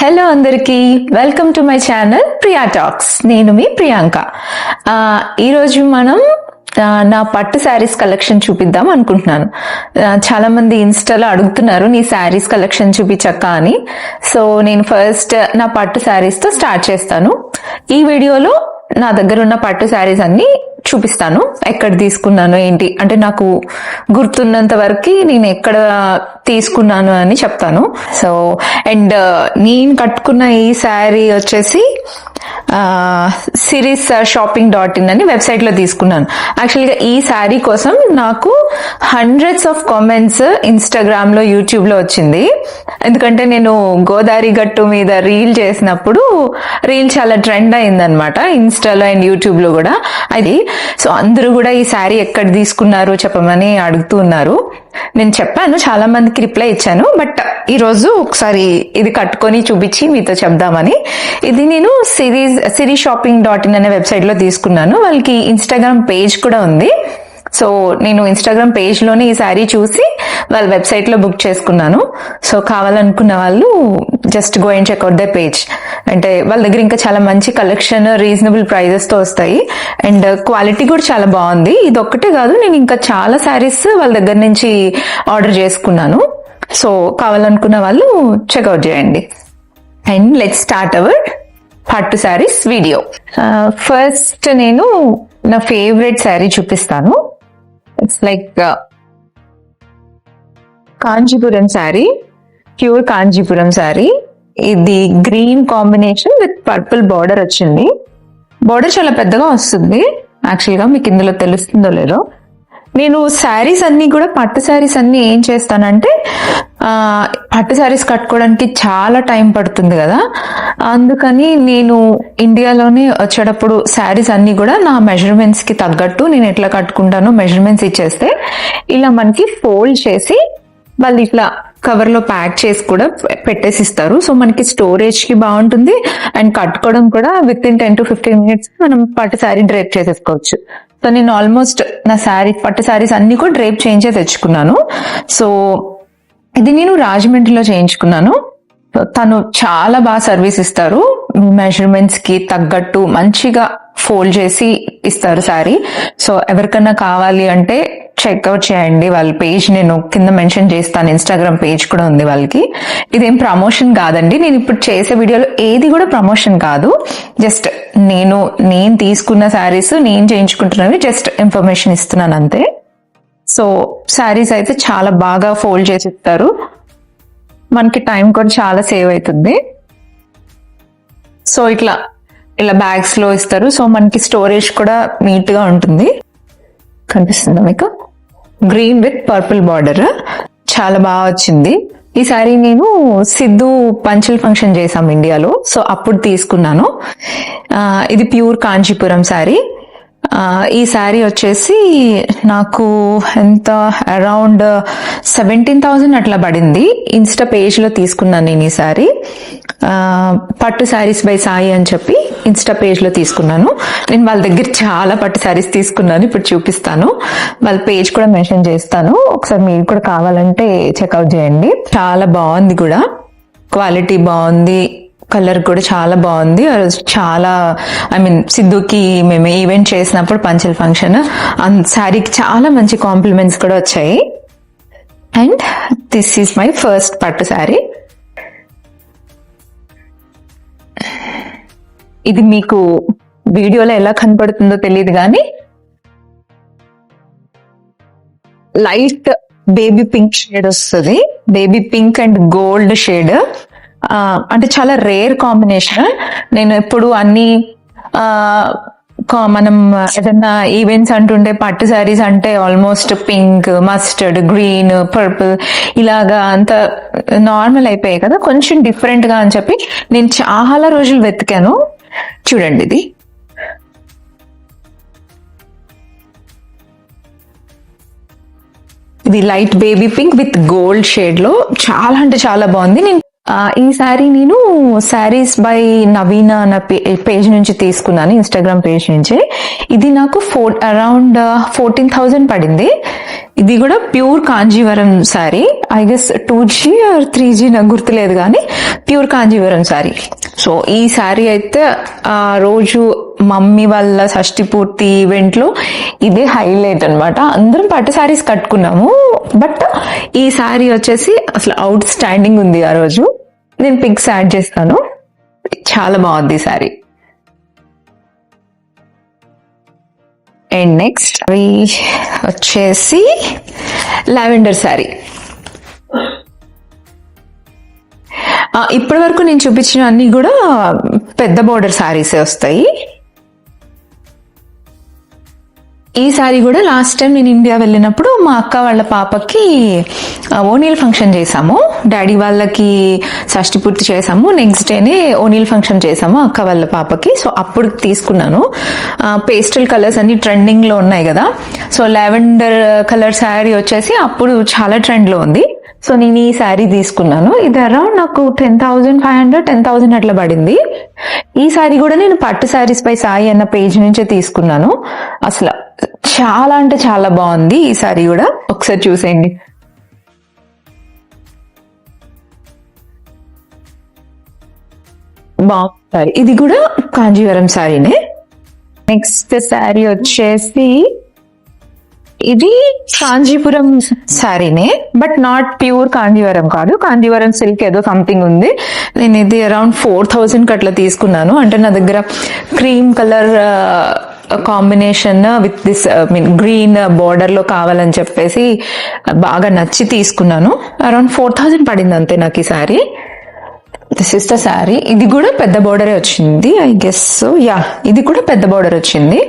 Hello అందరికీ, welcome to my channel Priya talks. నేను మీ ప్రియాంక. ఈరోజు మనం నా పట్టు శారీస్ కలెక్షన్ చూపిద్దాం అనుకుంటున్నాను. చాలా మంది ఇన్స్టాలో అడుగుతున్నారు నీ శారీస్ కలెక్షన్ చూపించక్క అని. సో నేను ఫస్ట్ నా పట్టు శారీస్ తో స్టార్ట్ చేస్తాను. ఈ వీడియోలో నా దగ్గర ఉన్న పట్టు శారీస్ అన్ని చూపిస్తాను. ఎక్కడ తీసుకున్నాను ఏంటి అంటే నాకు గుర్తున్నంత వరకు నేను ఎక్కడ తీసుకున్నాను అని చెప్తాను. సో అండ్ నేను కట్టుకున్న ఈ శారీ వచ్చేసి sirishopping.in అని వెబ్సైట్ లో తీసుకున్నాను. యాక్చువల్గా ఈ శారీ కోసం నాకు హండ్రెడ్స్ ఆఫ్ కామెంట్స్ ఇన్స్టాగ్రామ్ లో, యూట్యూబ్ లో వచ్చింది. ఎందుకంటే నేను గోదావరి గట్టు మీద రీల్ చేసినప్పుడు రీల్ చాలా ట్రెండ్ అయిందనమాట ఇన్స్టాలో అండ్ యూట్యూబ్ లో కూడా. అది సో అందరూ కూడా ఈ శారీ ఎక్కడ తీసుకున్నారు చెప్పమని అడుగుతూ ఉన్నారు. నేను చెప్పాను, చాలా మందికి రిప్లై ఇచ్చాను. బట్ ఈరోజు ఒకసారి ఇది కట్టుకొని చూపించి మీతో చెప్దామని. ఇది నేను sirishopping.in అనే వెబ్సైట్ లో తీసుకున్నాను. వాళ్ళకి ఇన్స్టాగ్రామ్ పేజ్ కూడా ఉంది. సో నేను ఇన్స్టాగ్రామ్ పేజ్ లోనే ఈ శారీ చూసి వాళ్ళ వెబ్సైట్ లో బుక్ చేసుకున్నాను. సో కావాలనుకున్న వాళ్ళు just go and checkout the page. అంటే వాళ్ళ దగ్గర ఇంకా చాలా మంచి కలెక్షన్ రీజనబుల్ ప్రైజెస్ తో వస్తాయి అండ్ క్వాలిటీ కూడా చాలా బాగుంది. ఇది ఒక్కటే కాదు, నేను ఇంకా చాలా శారీస్ వాళ్ళ దగ్గర నుంచి ఆర్డర్ చేసుకున్నాను. సో కావాలనుకున్న వాళ్ళు చెక్అవుట్ చేయండి. అండ్ లెట్స్ స్టార్ట్ అవర్ పట్టు శారీస్ వీడియో. ఫస్ట్ నేను నా ఫేవరెట్ శారీ చూపిస్తాను. It's like Kanchipuram sari, pure Kanchipuram sari. ఇది green combination with purple border వచ్చింది. బార్డర్ చాలా పెద్దగా వస్తుంది. యాక్చువల్గా మీకు ఇందులో తెలుస్తుందో లేదో. నేను శారీస్ అన్ని కూడా పట్టు శారీస్ అన్ని ఏం చేస్తానంటే, పట్టు శారీస్ కట్టుకోవడానికి చాలా టైం పడుతుంది కదా, అందుకని నేను ఇండియాలోనే వచ్చేటప్పుడు శారీస్ అన్ని కూడా నా మెజర్మెంట్స్ కి తగ్గట్టు నేను ఎట్లా కట్టుకుంటానో మెజర్మెంట్స్ ఇచ్చేస్తే ఇలా మనకి ఫోల్డ్ చేసి వాళ్ళు ఇట్లా కవర్ లో ప్యాక్ చేసి కూడా పెట్టేసి ఇస్తారు. సో మనకి స్టోరేజ్ కి బాగుంటుంది అండ్ కట్టుకోవడం కూడా విత్ ఇన్ 10 to 15 minutes మనం పట్టు శారీ డ్రేప్ చేసేసుకోవచ్చు. సో నేను ఆల్మోస్ట్ నా శారీ పట్టు శారీస్ అన్ని కూడా డ్రేప్ చేయించే తెచ్చుకున్నాను. సో ఇది నేను రాజమండ్రిలో చేయించుకున్నాను. తను చాలా బాగా సర్వీస్ ఇస్తారు. మెజర్మెంట్స్ కి తగ్గట్టు మంచిగా ఫోల్డ్ చేసి ఇస్తారు శారీ. సో ఎవరికన్నా కావాలి అంటే చెక్అవుట్ చేయండి వాళ్ళ పేజ్. నేను కింద మెన్షన్ చేస్తాను, ఇన్స్టాగ్రామ్ పేజ్ కూడా ఉంది వాళ్ళకి. ఇదేం ప్రమోషన్ కాదండి, నేను ఇప్పుడు చేసే వీడియోలో ఏది కూడా ప్రమోషన్ కాదు. జస్ట్ నేను తీసుకున్న శారీస్ నేను చేయించుకుంటున్నవి జస్ట్ ఇన్ఫర్మేషన్ ఇస్తున్నాను అంతే. సో శారీస్ అయితే చాలా బాగా ఫోల్డ్ చేసి ఇస్తారు. మనకి టైం కూడా చాలా సేవ్ అవుతుంది. సో ఇలా బ్యాగ్స్ లో ఇస్తారు. సో మనకి స్టోరేజ్ కూడా నీట్ గా ఉంటుంది. కనిపిస్తుందా మీకు? గ్రీన్ విత్ పర్పుల్ బార్డర్ చాలా బాగా వచ్చింది. ఈ సారీ నేను సిద్ధు పంచల్ ఫంక్షన్ చేసాం ఇండియాలో, సో అప్పుడు తీసుకున్నాను. ఇది ప్యూర్ కాంచీపురం శారీ. ఈ శారీ వచ్చేసి నాకు ఎంత అరౌండ్ 17,000 అట్లా పడింది. ఇన్స్టా పేజ్ లో తీసుకున్నాను నేను ఈ శారీ. పట్టు శారీస్ బై సాయి అని చెప్పి ఇన్స్టా పేజ్ లో తీసుకున్నాను. నేను వాళ్ళ దగ్గర చాలా పట్టు శారీస్ తీసుకున్నాను, ఇప్పుడు చూపిస్తాను. వాళ్ళ పేజ్ కూడా మెన్షన్ చేస్తాను, ఒకసారి మీరు కూడా కావాలంటే చెక్అవుట్ చేయండి. చాలా బాగుంది కూడా, క్వాలిటీ బాగుంది, కలర్ కూడా చాలా బాగుంది. చాలా సిద్ధుకి మేము ఈవెంట్ చేసినప్పుడు పంచల్ ఫంక్షన్, శారీకి చాలా మంచి కాంప్లిమెంట్స్ కూడా వచ్చాయి. And this is my first పట్టు శారీ. ఇది మీకు వీడియోలో ఎలా కనపడుతుందో తెలియదు కానీ లైట్ బేబీ పింక్ షేడ్ వస్తుంది. Baby pink and gold shade, అంటే చాలా రేర్ కాంబినేషన్. నేను ఎప్పుడు అన్ని మనం ఏదన్నా ఈవెంట్స్ అంటుంటే పట్టు శారీస్ అంటే almost pink, mustard, green, purple ఇలాగా అంత నార్మల్ అయిపోయాయి కదా, కొంచెం డిఫరెంట్ గా అని చెప్పి నేను చాలా రోజులు వెతికాను. చూడండి, ఇది light baby pink with gold shade లో చాలా అంటే చాలా బాగుంది. నేను ఈ శారీ నేను శారీస్ బై నవీన అన్న పేజ్ నుంచి తీసుకున్నాను, ఇన్స్టాగ్రామ్ పేజ్ నుంచి. ఇది నాకు అరౌండ్ 14,000 పడింది. ఇది కూడా pure Kanjeevaram sari. I guess 2G or 3G నాకు గుర్తులేదు, కానీ ప్యూర్ కాంజీవరం శారీ. సో ఈ శారీ అయితే ఆ రోజు మమ్మీ వాళ్ళ షష్టి పూర్తి ఈవెంట్ లో ఇదే హైలైట్ అనమాట. అందరం పట్టు శారీస్ కట్టుకున్నాము, బట్ ఈ శారీ వచ్చేసి అసలు అవుట్ స్టాండింగ్ ఉంది ఆ రోజు. నేను పిక్స్ యాడ్ చేస్తాను. చాలా బాగుంది ఈ శారీ. అండ్ నెక్స్ట్ అవి వచ్చేసి లావెండర్ శారీ. ఇప్పటి వరకు నేను చూపించిన అన్ని కూడా పెద్ద బోర్డర్ శారీసే వస్తాయి. ఈ శారీ కూడా లాస్ట్ టైం నేను ఇండియా వెళ్ళినప్పుడు మా అక్క వాళ్ళ పాపకి ఓనీల్ ఫంక్షన్ చేసాము. డాడీ వాళ్ళకి షష్టి పూర్తి చేసాము, నెక్స్ట్ డేనే ఓనీల్ ఫంక్షన్ చేసాము అక్క వాళ్ళ పాపకి. సో అప్పుడు తీసుకున్నాను. పేస్టల్ కలర్స్ అన్ని ట్రెండింగ్ లో ఉన్నాయి కదా, సో లావెండర్ కలర్ శారీ వచ్చేసి అప్పుడు చాలా ట్రెండ్ లో ఉంది. సో నేను ఈ శారీ తీసుకున్నాను. ఇది అరౌండ్ నాకు 10,500 10,000 అట్లా పడింది. ఈ శారీ కూడా నేను పట్టు శారీస్ పై సాయి అన్న పేజ్ నుంచే తీసుకున్నాను. అసలు చాలా అంటే చాలా బాగుంది ఈ శారీ కూడా, ఒకసారి చూసేయండి. బాగుంది. ఇది కూడా కాంజీవరం శారీనే. నెక్స్ట్ శారీ వచ్చేసి ఇది Kanchipuram శారీనే, but not pure Kanjeevaram కాదు. కాంజీవరం సిల్క్ ఏదో సంథింగ్ ఉంది. నేను ఇది అరౌండ్ 4,000 అట్లా తీసుకున్నాను. అంటే నా దగ్గర cream colour combination with this green border లో కావాలని చెప్పేసి బాగా నచ్చి తీసుకున్నాను. అరౌండ్ 4,000 పడింది అంతే నాకు ఈ sari. This is the sari. ఇది కూడా పెద్ద బోర్డరే వచ్చింది ఐ గెస్. యా, ఇది కూడా పెద్ద బోర్డర్ వచ్చింది.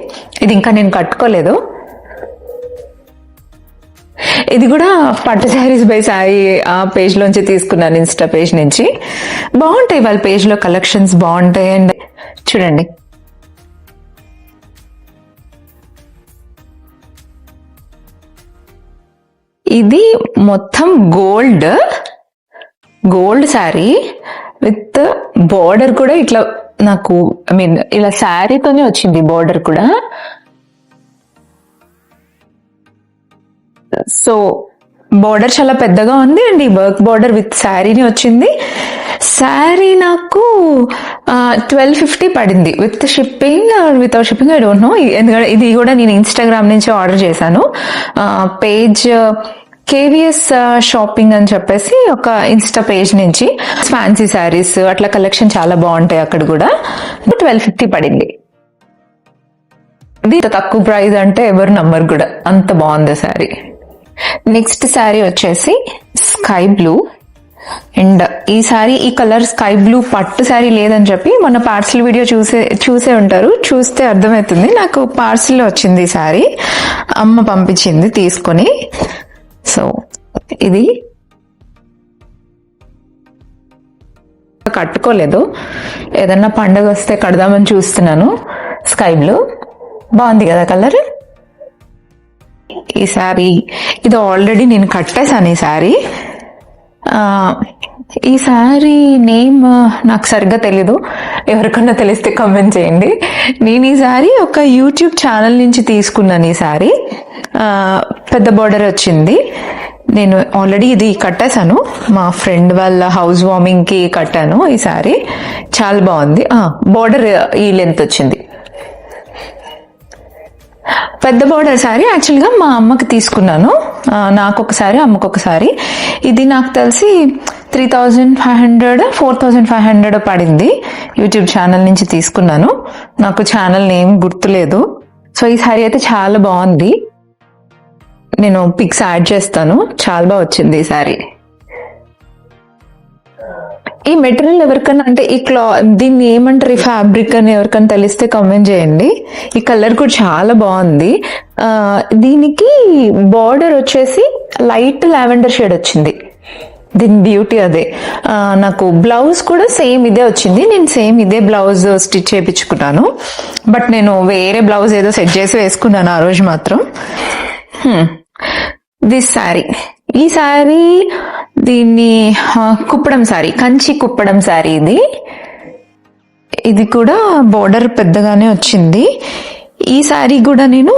ఇది ఇంకా నేను కట్టుకోలేదు. ఇది కూడా పట్టు శారీస్ బై సాయి ఆ పేజ్ లోంచి తీసుకున్నాను, ఇన్స్టా పేజ్ నుంచి. బాగుంటాయి వాళ్ళ పేజ్ లో కలెక్షన్స్ బాగుంటాయి. అండ్ చూడండి, ఇది మొత్తం గోల్డ్ శారీ విత్ బోర్డర్ కూడా ఇట్లా నాకు ఐ మీన్ ఇలా శారీతోనే వచ్చింది బోర్డర్ కూడా. సో బోర్డర్ చాలా పెద్దగా ఉంది అండ్ ఈ వర్క్ బోర్డర్ విత్ శారీని వచ్చింది. శారీ నాకు 1250 పడింది with shipping without shipping I don't know. ఎందుకంటే ఇది కూడా నేను ఇన్స్టాగ్రామ్ నుంచి ఆర్డర్ చేశాను. పేజ్ కేవీఎస్ షాపింగ్ అని చెప్పేసి ఒక ఇన్స్టా పేజ్ నుంచి ఫ్యాన్సీ శారీస్ అట్లా కలెక్షన్ చాలా బాగుంటాయి అక్కడ కూడా. 1250 పడింది. ఇది తక్కువ ప్రైస్ అంటే ఎవరు నమ్మరు కూడా, అంత బాగుంది శారీ. నెక్స్ట్ శారీ వచ్చేసి స్కై బ్లూ. అండ్ ఈ శారీ ఈ కలర్ స్కై బ్లూ పట్టు శారీ లేదని చెప్పి మన పార్సిల్ వీడియో చూసే ఉంటారు, చూస్తే అర్థమవుతుంది. నాకు పార్సిల్ వచ్చింది ఈ శారీ, అమ్మ పంపించింది తీసుకొని. సో ఇది కట్టుకోలేదు, ఏదన్నా పండగ వస్తే కడదామని చూస్తున్నాను. స్కై బ్లూ బాగుంది కదా కలర్. ఈ శారీ ఇది ఆల్రెడీ నేను కట్టేశాను ఈ శారీ. ఈ శారీ నేమ్ నాకు సరిగ్గా తెలీదు, ఎవరికన్నా తెలిస్తే కామెంట్ చేయండి. నేను ఈ శారీ ఒక యూట్యూబ్ ఛానల్ నుంచి తీసుకున్నాను. ఈ శారీ పెద్ద బోర్డర్ వచ్చింది. నేను ఆల్రెడీ ఇది కట్టేశాను, మా ఫ్రెండ్ వాళ్ళ హౌస్ వార్మింగ్ కి కట్టాను. ఈ శారీ చాలా బాగుంది. బోర్డర్ ఈ లెంత్ వచ్చింది. పెద్ద బోర్డర్ శారీ యాక్చువల్గా మా అమ్మకి తీసుకున్నాను, నాకు ఒకసారి అమ్మకు ఒకసారి. ఇది నాకు తెలిసి 3,500 4,500 పడింది. యూట్యూబ్ ఛానల్ నుంచి తీసుకున్నాను, నాకు ఛానల్ నేమ్ గుర్తులేదు. సో ఈ శారీ అయితే చాలా బాగుంది, నేను పిక్స్ యాడ్ చేస్తాను. చాలా బాగా వచ్చింది ఈ శారీ. ఈ మెటీరియల్ ఎవరికన్నా అంటే ఈ దీన్ని ఏమంటారు, ఈ ఫ్యాబ్రిక్ అని ఎవరికైనా తెలిస్తే కామెంట్ చేయండి. ఈ కలర్ కూడా చాలా బాగుంది. దీనికి బార్డర్ వచ్చేసి లైట్ లావెండర్ షేడ్ వచ్చింది, దీని బ్యూటీ అదే. నాకు బ్లౌజ్ కూడా సేమ్ ఇదే వచ్చింది, నేను సేమ్ ఇదే బ్లౌజ్ స్టిచ్ చేయించుకున్నాను. బట్ నేను వేరే బ్లౌజ్ ఏదో సెట్ చేసి వేసుకున్నాను ఆ రోజు మాత్రం. దిస్ శారీ, ఈ శారీ దీన్ని కుప్పడం శారీ, కంచి కుప్పడం శారీ. ఇది కూడా బోర్డర్ పెద్దగానే వచ్చింది. ఈ శారీ కూడా నేను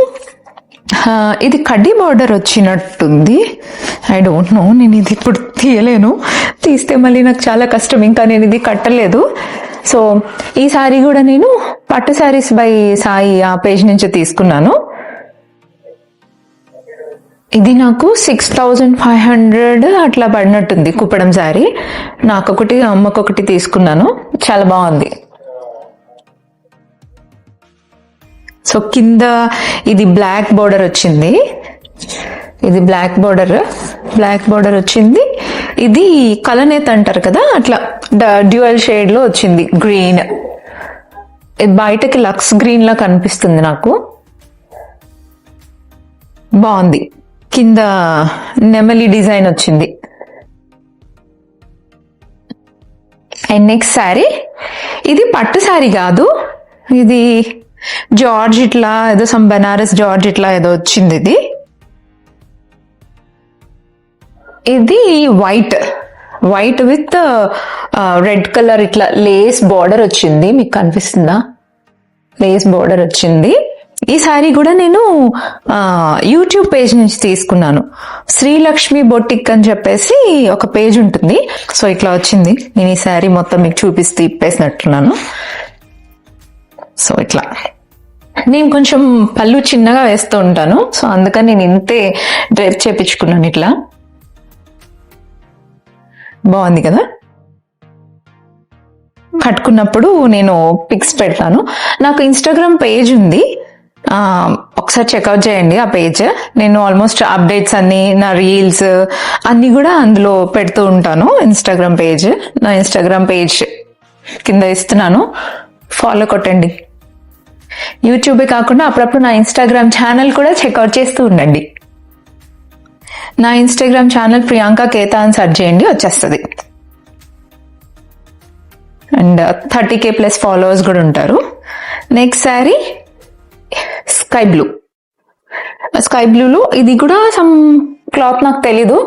ఇది కడ్డీ బార్డర్ వచ్చినట్టుంది. ఐ డోంట్ నో, నేను ఇది ఇప్పుడు తీయలేను, తీస్తే మళ్ళీ నాకు చాలా కష్టం, ఇంకా నేను ఇది కట్టలేదు. సో ఈ సారీ కూడా నేను పట్టు సారీస్ బై సాయి ఆ పేజ్ నుంచి తీసుకున్నాను. ఇది నాకు 6500 అట్లా పడినట్టుంది కుప్పడం శారీ. నాకొకటి అమ్మకొకటి తీసుకున్నాను, చాలా బాగుంది. సో కింద ఇది బ్లాక్ బోర్డర్ వచ్చింది, ఇది బ్లాక్ బోర్డర్ వచ్చింది. ఇది కలనేత అంటారు కదా, అట్లా డ్యూయల్ షేడ్ లో వచ్చింది గ్రీన్. ఇది బయటకి లక్స్ గ్రీన్ లా కనిపిస్తుంది నాకు, బాగుంది. కింద నెమలి డిజైన్ వచ్చింది. అండ్ నెక్స్ట్ శారీ, ఇది పట్టు శారీ కాదు, ఇది జార్జ్ ఇట్లా ఏదో బనారస్ జార్జ్ ఇట్లా ఏదో వచ్చింది. ఇది వైట్ విత్ రెడ్ కలర్ ఇట్లా లేస్ బార్డర్ వచ్చింది, మీకు కనిపిస్తుందా? లేస్ బార్డర్ వచ్చింది. ఈ శారీ కూడా నేను యూట్యూబ్ పేజ్ నుంచి తీసుకున్నాను. శ్రీలక్ష్మి బొటిక్ అని చెప్పేసి ఒక పేజ్ ఉంటుంది. సో ఇట్లా వచ్చింది. నేను ఈ శారీ మొత్తం మీకు చూపిస్తూ ఇప్పేసినట్టున్నాను. సో ఇట్లా నేను కొంచెం పళ్ళు చిన్నగా వేస్తూ ఉంటాను, సో అందుకని నేను ఇంతే డ్రేప్ చేపించుకున్నాను. ఇట్లా బాగుంది కదా. కట్టుకున్నప్పుడు నేను పిక్స్ పెడతాను. నాకు ఇన్స్టాగ్రామ్ పేజ్ ఉంది, ఒకసారి చెక్అవుట్ చేయండి ఆ పేజ్. నేను ఆల్మోస్ట్ అప్డేట్స్ అన్ని, నా రీల్స్ అన్ని కూడా అందులో పెడుతూ ఉంటాను. నా ఇన్స్టాగ్రామ్ పేజ్ కింద ఇస్తున్నాను, ఫాలో కొట్టండి. యూట్యూబే కాకుండా అప్పుడప్పుడు నా ఇన్స్టాగ్రామ్ ఛానల్ కూడా చెక్అవుట్ చేస్తూ ఉండండి. నా ఇన్స్టాగ్రామ్ ఛానల్ ప్రియాంక కేతా అని సెర్చ్ చేయండి, వచ్చేస్తుంది. అండ్ 30K ప్లస్ ఫాలోవర్స్ కూడా ఉంటారు. నెక్స్ట్ శారీ స్కై బ్లూలో, ఇది కూడా సమ్ క్లాత్ నాకు తెలీదు,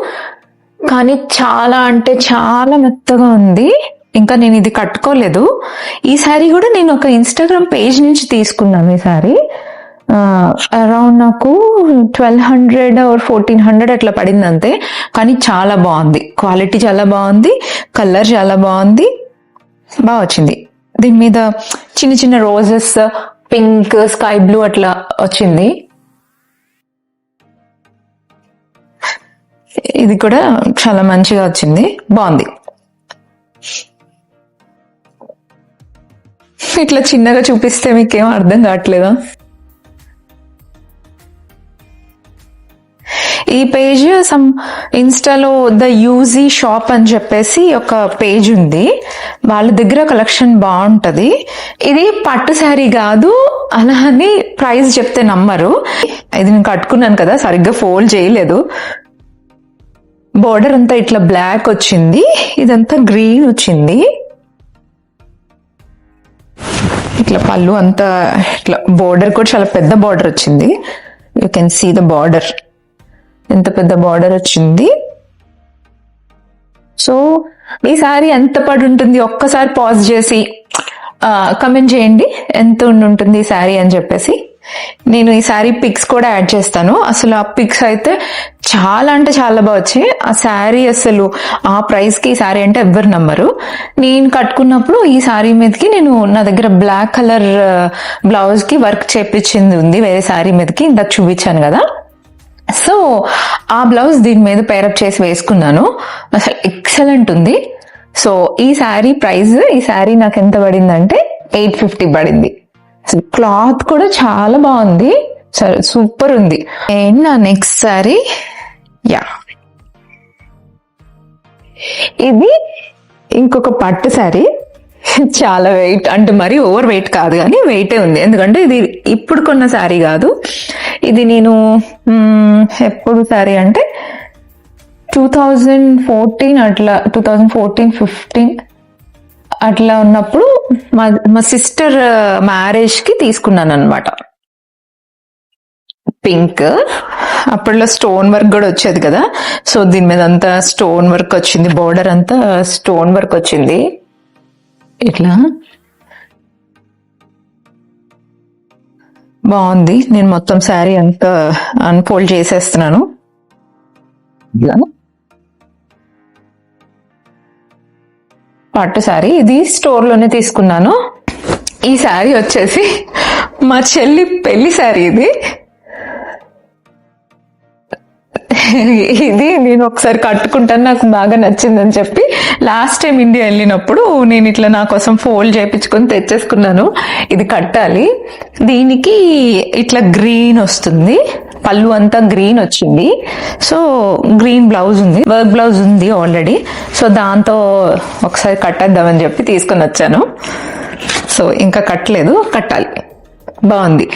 కానీ చాలా అంటే చాలా మెత్తగా ఉంది. ఇంకా నేను ఇది కట్టుకోలేదు. ఈ శారీ కూడా నేను ఒక ఇన్స్టాగ్రామ్ పేజ్ నుంచి తీసుకున్నాను. ఈ శారీ అరౌండ్ నాకు 1200 or 1400 అట్లా పడింది అంతే, కానీ చాలా బాగుంది. క్వాలిటీ చాలా బాగుంది, కలర్ చాలా బాగుంది, బాగా వచ్చింది. దీని మీద చిన్న చిన్న రోజెస్, పింక్, స్కై బ్లూ అట్లా వచ్చింది. ఇది కూడా చాలా మంచిగా వచ్చింది, బాగుంది. ఇట్లా చిన్నగా చూపిస్తే మీకేం అర్థం కావట్లేదా? ఈ పేజ్ ఇన్స్టాలో ద యూజీ షాప్ అని చెప్పేసి ఒక పేజ్ ఉంది, వాళ్ళ దగ్గర కలెక్షన్ బాగుంటది. ఇది పట్టు శారీ కాదు, అలా అని ప్రైస్ చెప్తే నమ్మరు. ఇది నేను కట్టుకున్నాను కదా, సరిగ్గా ఫోల్డ్ చేయలేదు. బోర్డర్ అంతా ఇట్లా బ్లాక్ వచ్చింది, ఇదంతా గ్రీన్ వచ్చింది. ఇట్లా పళ్ళు అంతా ఇట్లా, బోర్డర్ కూడా చాలా పెద్ద బోర్డర్ వచ్చింది. You can see the border, ఎంత పెద్ద బార్డర్ వచ్చింది. సో ఈ సారీ ఎంత పడి ఉంటుంది, ఒక్కసారి పాజ్ చేసి కమెంట్ చేయండి ఎంత ఉంటుంది ఈ సారీ అని చెప్పేసి. నేను ఈ సారీ పిక్స్ కూడా యాడ్ చేస్తాను. అసలు ఆ పిక్స్ అయితే చాలా అంటే చాలా బాగా వచ్చాయి. ఆ శారీ అసలు ఆ ప్రైస్ కి ఈ శారీ అంటే ఎవ్వరు నమ్మరు. నేను కట్టుకున్నప్పుడు ఈ శారీ మీదకి నేను నా దగ్గర బ్లాక్ కలర్ బ్లౌజ్ కి వర్క్ చేపించింది ఉంది వేరే శారీ మీదకి, ఇందాక చూపించాను కదా. సో ఆ బ్లౌజ్ దీని మీద పేరప్ చేసి వేసుకున్నాను, అసలు ఎక్సలెంట్ ఉంది. సో ఈ శారీ ప్రైస్, ఈ శారీ నాకు ఎంత పడిందంటే 850 పడింది. క్లాత్ కూడా చాలా బాగుంది, సూపర్ ఉంది. అండ్ నా నెక్స్ట్ శారీ, ఇది ఇంకొక పట్టు శారీ. చాలా వెయిట్ అంటే మరీ ఓవర్ వెయిట్ కాదు, కానీ వెయిటే ఉంది. ఎందుకంటే ఇది ఇప్పుడు కొన్న శారీ కాదు, ఇది నేను ఎప్పుడు శారీ అంటే 2014 అట్లా, 2014-15 అట్లా ఉన్నప్పుడు మా సిస్టర్ మ్యారేజ్ కి తీసుకున్నాను అనమాట. పింక్, అప్పట్లో స్టోన్ వర్క్ కూడా వచ్చేది కదా. సో దీని మీద అంతా స్టోన్ వర్క్ వచ్చింది, బోర్డర్ అంతా స్టోన్ వర్క్ వచ్చింది. ఇట్లా బాగుంది. నేను మొత్తం శారీ అంతా అన్ఫోల్డ్ చేసేస్తున్నాను. పట్టు శారీ ఇది స్టోర్ లోనే తీసుకున్నాను. ఈ శారీ వచ్చేసి మా చెల్లి పెళ్లి శారీ. ఇది నేను ఒకసారి కట్టుకుంటాను, నాకు బాగా నచ్చిందని చెప్పి లాస్ట్ టైం ఇండియా వెళ్ళినప్పుడు నేను ఇట్లా నా కోసం ఫోల్డ్ చేయించుకొని తెచ్చేసుకున్నాను. ఇది కట్టాలి. దీనికి ఇట్లా గ్రీన్ వస్తుంది, పళ్ళు అంతా గ్రీన్ వచ్చింది. సో గ్రీన్ బ్లౌజ్ ఉంది, వర్క్ బ్లౌజ్ ఉంది ఆల్రెడీ. సో దాంతో ఒకసారి కట్టేద్దామని చెప్పి తీసుకొని వచ్చాను. సో ఇంకా కట్టలేదు, కట్టాలి. బాగుంది,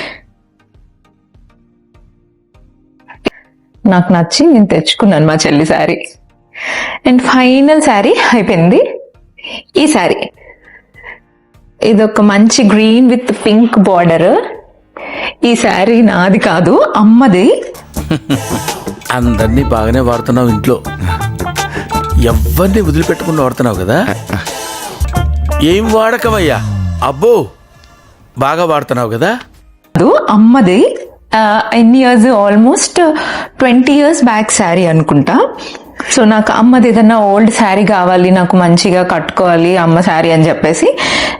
నాకు నచ్చి నేను తెచ్చుకున్నాను మా చెల్లి శారీ. అండ్ ఫైనల్ శారీ అయిపోయింది. ఈ శారీ ఇదొక మంచి గ్రీన్ విత్ పింక్ బార్డర్. ఈ శారీ నాది కాదు, అమ్మది. అందరినీ బాగానే వాడుతున్నావు, ఇంట్లో ఎవరిని వదిలిపెట్టకుండా వాడుతున్నావు కదా. ఏం వాడకమయ్యా, అబ్బో బాగా వాడుతున్నావు కదా. అమ్మది. ఎన్ని years, almost 20 years back sari అనుకుంటా. సో నాకు అమ్మది ఏదన్నా ఓల్డ్ శారీ కావాలి, నాకు మంచిగా కట్టుకోవాలి అమ్మ శారీ అని చెప్పేసి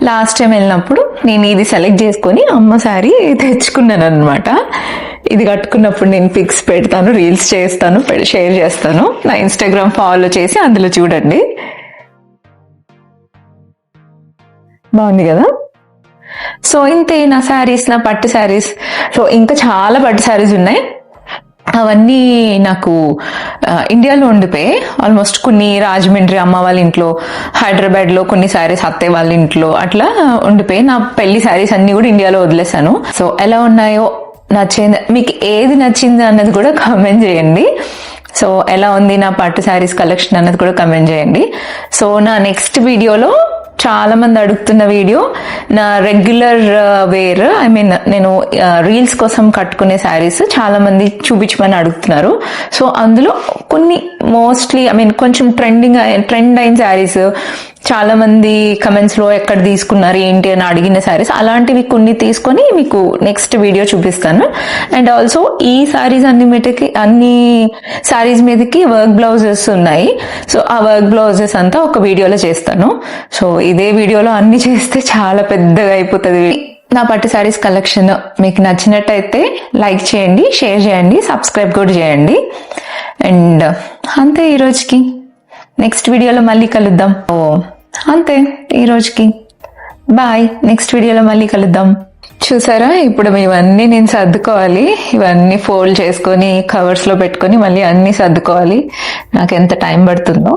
లాస్ట్ టైం వెళ్ళినప్పుడు నేను ఇది సెలెక్ట్ చేసుకొని అమ్మ శారీ తెచ్చుకున్నాను అనమాట. ఇది కట్టుకున్నప్పుడు నేను పిక్స్ పెడతాను, రీల్స్ చేస్తాను, షేర్ చేస్తాను. నా ఇన్స్టాగ్రామ్ ఫాలో చేసి అందులో చూడండి. బాగుంది కదా. సో ఇంతే నా శారీస్, నా పట్టు శారీస్. సో ఇంకా చాలా పట్టు శారీస్ ఉన్నాయి, అవన్నీ నాకు ఇండియాలో ఉండిపోయి ఆల్మోస్ట్. కొన్ని రాజమండ్రి అమ్మ వాళ్ళ ఇంట్లో, హైదరాబాద్ లో కొన్ని శారీస్ అత్తయ్య వాళ్ళ ఇంట్లో అట్లా ఉండిపోయి నా పెళ్లి శారీస్ అన్ని కూడా ఇండియాలో వదిలేసాను. సో ఎలా ఉన్నాయో, నచ్చింది మీకు ఏది నచ్చింది అన్నది కూడా కామెంట్ చేయండి. సో ఎలా ఉంది నా పట్టు శారీస్ కలెక్షన్ అన్నది కూడా కామెంట్ చేయండి. సో నా నెక్స్ట్ వీడియోలో చాలా మంది అడుగుతున్న వీడియో నా రెగ్యులర్ వేర్, ఐ మీన్ నేను రీల్స్ కోసం కట్టుకునే శారీస్ చాలా మంది చూపించమని అడుగుతున్నారు. సో అందులో కొన్ని మోస్ట్లీ ఐ మీన్ కొంచెం ట్రెండ్ అయిన శారీస్, చాలా మంది కమెంట్స్ లో ఎక్కడ తీసుకున్నారు ఏంటి అని అడిగిన శారీస్, అలాంటివి కొన్ని తీసుకొని మీకు నెక్స్ట్ వీడియో చూపిస్తాను. అండ్ ఆల్సో ఈ శారీస్ అన్ని శారీస్ మీదకి వర్క్ బ్లౌజెస్ ఉన్నాయి. సో ఆ వర్క్ బ్లౌజెస్ అంతా ఒక వీడియోలో చేస్తాను. సో ఇదే వీడియోలో అన్ని చేస్తే చాలా పెద్దగా అయిపోతుంది. నా పట్టు శారీస్ కలెక్షన్ మీకు నచ్చినట్టయితే లైక్ చేయండి, షేర్ చేయండి, సబ్స్క్రైబ్ కూడా చేయండి. అండ్ అంతే ఈ రోజుకి. నెక్స్ట్ వీడియోలో మళ్ళీ కలుద్దాం. అంతే ఈ రోజుకి, బాయ్. నెక్స్ట్ వీడియోలో మళ్ళీ కలుద్దాం. చూసారా, ఇప్పుడు ఇవన్నీ నేను సర్దుకోవాలి. ఇవన్నీ ఫోల్డ్ చేసుకొని కవర్స్ లో పెట్టుకొని మళ్ళీ అన్ని సర్దుకోవాలి. నాకు ఎంత టైం పడుతుందో.